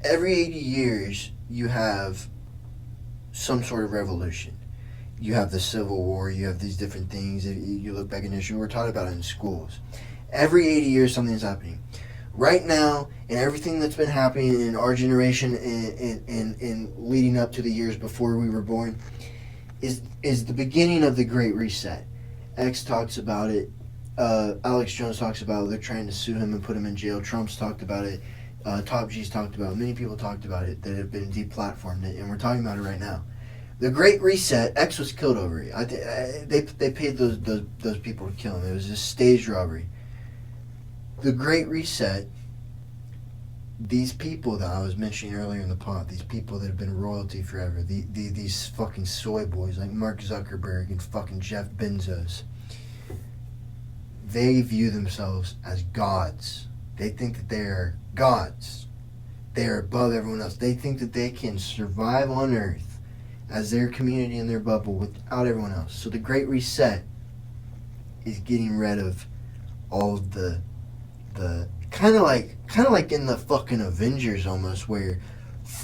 every 80 years you have some sort of revolution. You have the Civil War, you have these different things. You look back in history, we're taught about it in schools. Every 80 years something's happening. Right now, and everything that's been happening in our generation and leading up to the years before we were born is the beginning of the Great Reset. X talks about it. Alex Jones talks about it. They're trying to sue him and put him in jail. Trump's talked about it. Top G's talked about it. Many people talked about it that have been deplatformed, and we're talking about it right now. The Great Reset, X was killed over it. They paid those people to kill him. It was a staged robbery. The Great Reset, these people that I was mentioning earlier in the pod, these people that have been royalty forever, these fucking soy boys like Mark Zuckerberg and fucking Jeff Bezos, they view themselves as gods. They think that they are gods. They are above everyone else. They think that they can survive on Earth as their community in their bubble without everyone else. So the Great Reset is getting rid of all of the kind of like in the fucking Avengers almost, where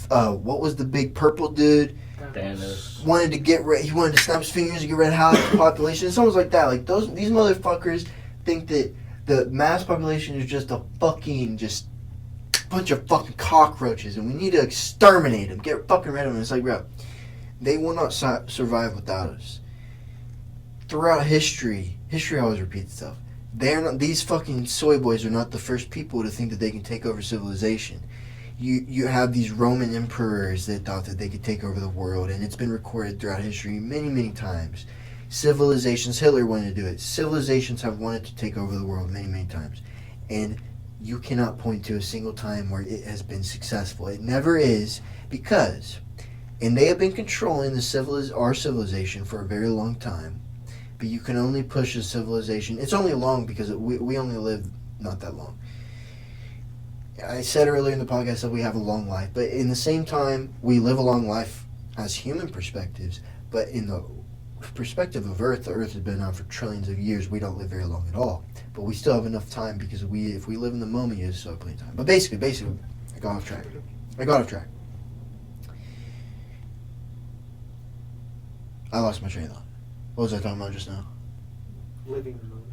what was the big purple dude? Thanos wanted to get rid. He wanted to snap his fingers and get rid of half the population. It's almost like that. Like these motherfuckers think that the mass population is just a fucking just bunch of fucking cockroaches, and we need to exterminate them, get fucking rid of them. It's like, bro, they will not survive without us. Throughout history always repeats itself. They're not, these fucking soy boys are not the first people to think that they can take over civilization. You have these Roman emperors that thought that they could take over the world, and it's been recorded throughout history many times. Civilizations, Hitler wanted to do it. Civilizations have wanted to take over the world many times. And you cannot point to a single time where it has been successful. It never is, because, and they have been controlling our civilization for a very long time, but you can only push a civilization. It's only long because we only live not that long. I said earlier in the podcast that we have a long life, but in the same time, we live a long life as human perspectives, but in the perspective of Earth, the Earth has been on for trillions of years. We don't live very long at all, but we still have enough time because if we live in the moment, you still have plenty of time. But basically, I got off track. I lost my train of thought. What was I talking about just now? Living the moment.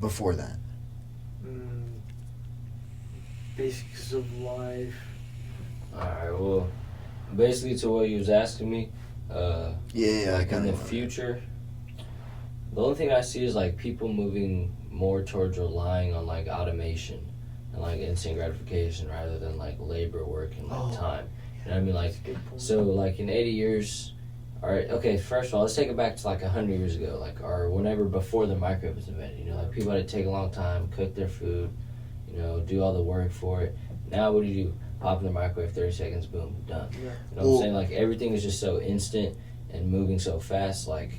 Before that. Basics of life. Alright, well, basically to what you was asking me, I kind of in the future, the only thing I see is like people moving more towards relying on like automation and like instant gratification rather than like labor work and like time. You know what I mean? Like, so like in 80 years, alright, okay, first of all, let's take it back to like 100 years ago, like, or whenever before the microwave was invented. You know, like people had to take a long time, cook their food, you know, do all the work for it. Now what do? Pop in the microwave, 30 seconds, boom, done. Yeah. You know what I'm saying? Like, everything is just so instant and moving so fast. Like,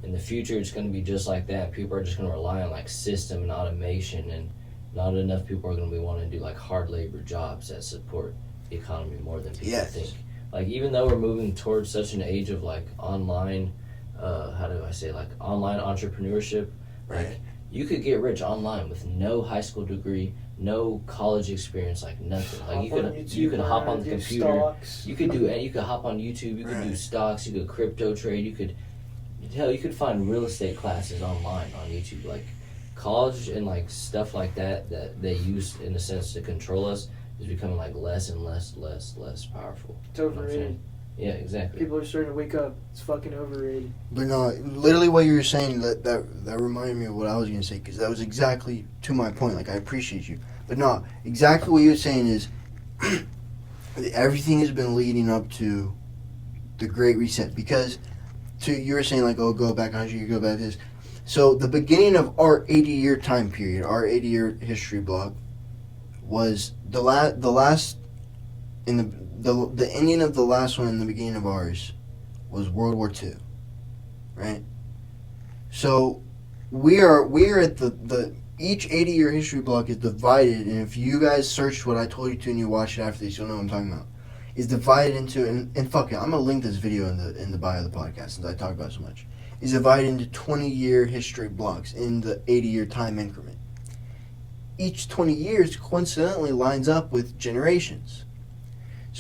in the future, it's going to be just like that. People are just going to rely on, like, system and automation, and not enough people are going to be wanting to do, like, hard labor jobs that support the economy more than people think. Like, even though we're moving towards such an age of, like, online, online entrepreneurship, right. Like, you could get rich online with no high school degree, no college experience, like nothing. Like you could hop on the computer. Stocks. You could hop on YouTube. You could do stocks. You could crypto trade. You could find real estate classes online on YouTube. Like college and like stuff like that they use in a sense to control us is becoming like less and less powerful. It's overrated. Yeah, exactly. People are starting to wake up. It's fucking overrated. But no, literally what you were saying, that reminded me of what I was going to say, because that was exactly to my point. Like, I appreciate you. But no, exactly what you were saying is everything has been leading up to the Great Reset. Because you were saying, like, oh, go back 100 years, go back this. So the beginning of our 80-year time period, our 80-year history block, was the last in the ending of the last one in the beginning of ours was World War II, right? So we are at the each 80-year history block is divided, and if you guys searched what I told you to and you watch it after this, you'll know what I'm talking about. Is divided into, and fuck it, I'm gonna link this video in the bio of the podcast since I talk about it so much. Is divided into 20-year history blocks in the 80-year time increment. Each 20 years coincidentally lines up with generations.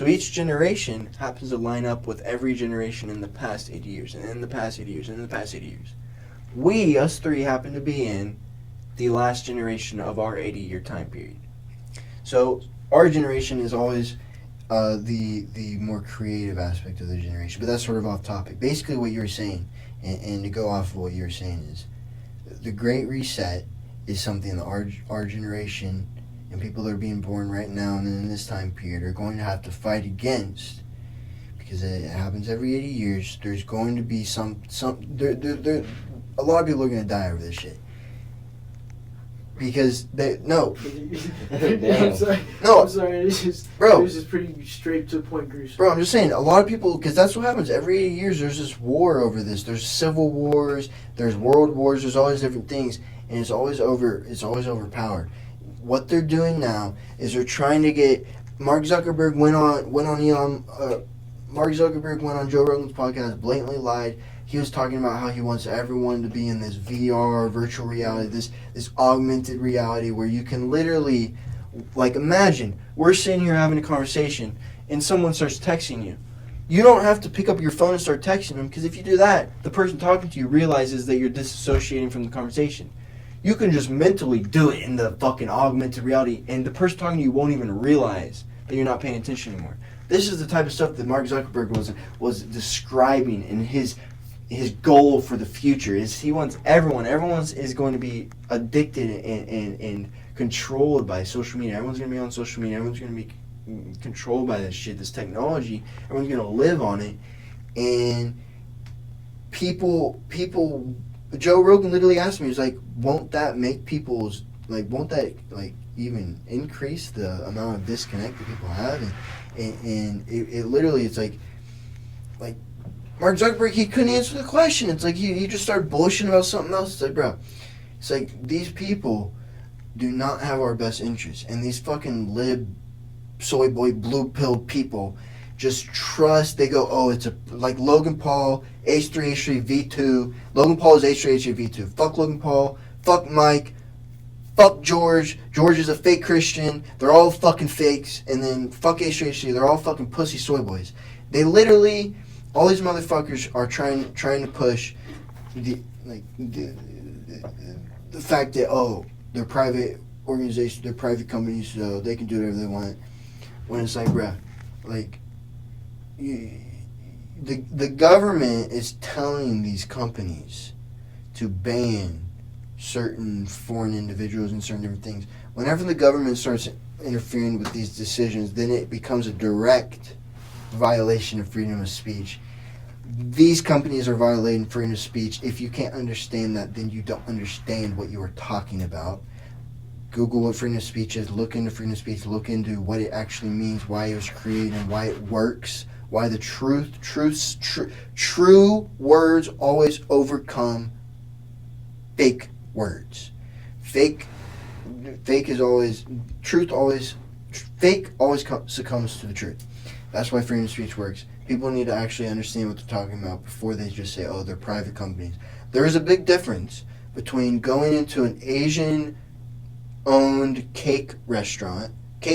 So each generation happens to line up with every generation in the past 80 years, and in the past 80 years, and in the past 80 years. We, us three, happen to be in the last generation of our 80-year time period. So our generation is always the more creative aspect of the generation, but that's sort of off topic. Basically what you're saying, and to go off of what you're saying, is the Great Reset is something that our generation and people that are being born right now and in this time period are going to have to fight against, because it happens every 80 years. There's going to be a lot of people are going to die over this shit. Because I'm sorry. No. I'm sorry. It's just, Bro. it was just pretty straight to the point, gruesome. Bro, I'm just saying, a lot of people, because that's what happens every 80 years. There's this war over this. There's civil wars. There's world wars. There's all these different things, and it's always overpowered. What they're doing now is they're trying to get Mark Zuckerberg went on Joe Rogan's podcast, blatantly lied. He was talking about how he wants everyone to be in this VR, virtual reality, this augmented reality where you can literally, like, imagine we're sitting here having a conversation and someone starts texting you. You don't have to pick up your phone and start texting them, because if you do that, the person talking to you realizes that you're disassociating from the conversation. You can just mentally do it in the fucking augmented reality, and the person talking to you won't even realize that you're not paying attention anymore. This is the type of stuff that Mark Zuckerberg was describing in his goal for the future. Is he wants everyone is going to be addicted and controlled by social media. Everyone's going to be on social media. Everyone's going to be controlled by this shit, this technology. Everyone's going to live on it. And people, Joe Rogan literally asked me, he was like, won't that even increase the amount of disconnect that people have? And it literally, it's like Mark Zuckerberg, he couldn't answer the question. It's like he just started bullshitting about something else. It's like, bro, it's like these people do not have our best interests, and these fucking lib, soy boy, blue-pilled people just trust. They go, oh, it's like Logan Paul, H3, H3, V2. Logan Paul is H3, H3, V2. Fuck Logan Paul. Fuck Mike. Fuck George. George is a fake Christian. They're all fucking fakes. And then fuck H3, H3. They're all fucking pussy soy boys. They literally, all these motherfuckers are trying to push the fact that, oh, they're private organizations, they're private companies, so they can do whatever they want. When it's like, bruh, like, the government is telling these companies to ban certain foreign individuals and certain different things. Whenever the government starts interfering with these decisions, then it becomes a direct violation of freedom of speech. These companies are violating freedom of speech. If you can't understand that, then you don't understand what you are talking about. Google what freedom of speech is, look into freedom of speech, look into what it actually means, why it was created, and why it works, why the true words always overcome fake words. Fake always succumbs to the truth. That's why freedom of speech works. People need to actually understand what they're talking about before they just say, oh, they're private companies. There is a big difference between going into an Asian-owned cake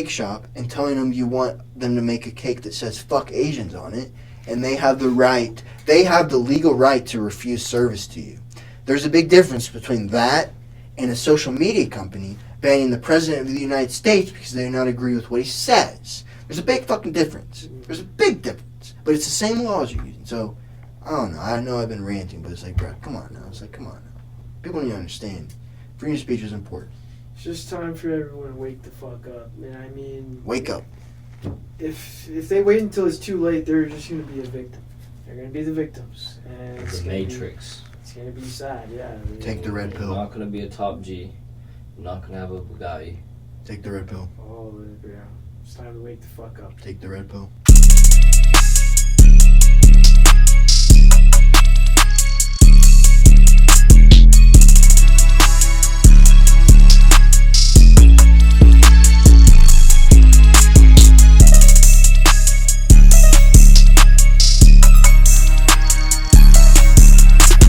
shop, and telling them you want them to make a cake that says fuck Asians on it, and they have the legal right to refuse service to you. There's a big difference between that and a social media company banning the President of the United States because they do not agree with what he says. There's a big fucking difference. There's a big difference. But it's the same laws you're using. So, I don't know. I know I've been ranting, but it's like, bro, come on now. It's like, come on now. People need to understand. Freedom of speech is important. It's just time for everyone to wake the fuck up. And I mean, Wake up. If they wait until it's too late, they're just going to be a victim. They're going to be the victims. And It's the Matrix. It's going to be sad, yeah. Take the red You're pill. not going to be a top G. You're not going to have a Bugatti. Take the red pill. Oh, yeah. It's time to wake the fuck up. Take the red pill.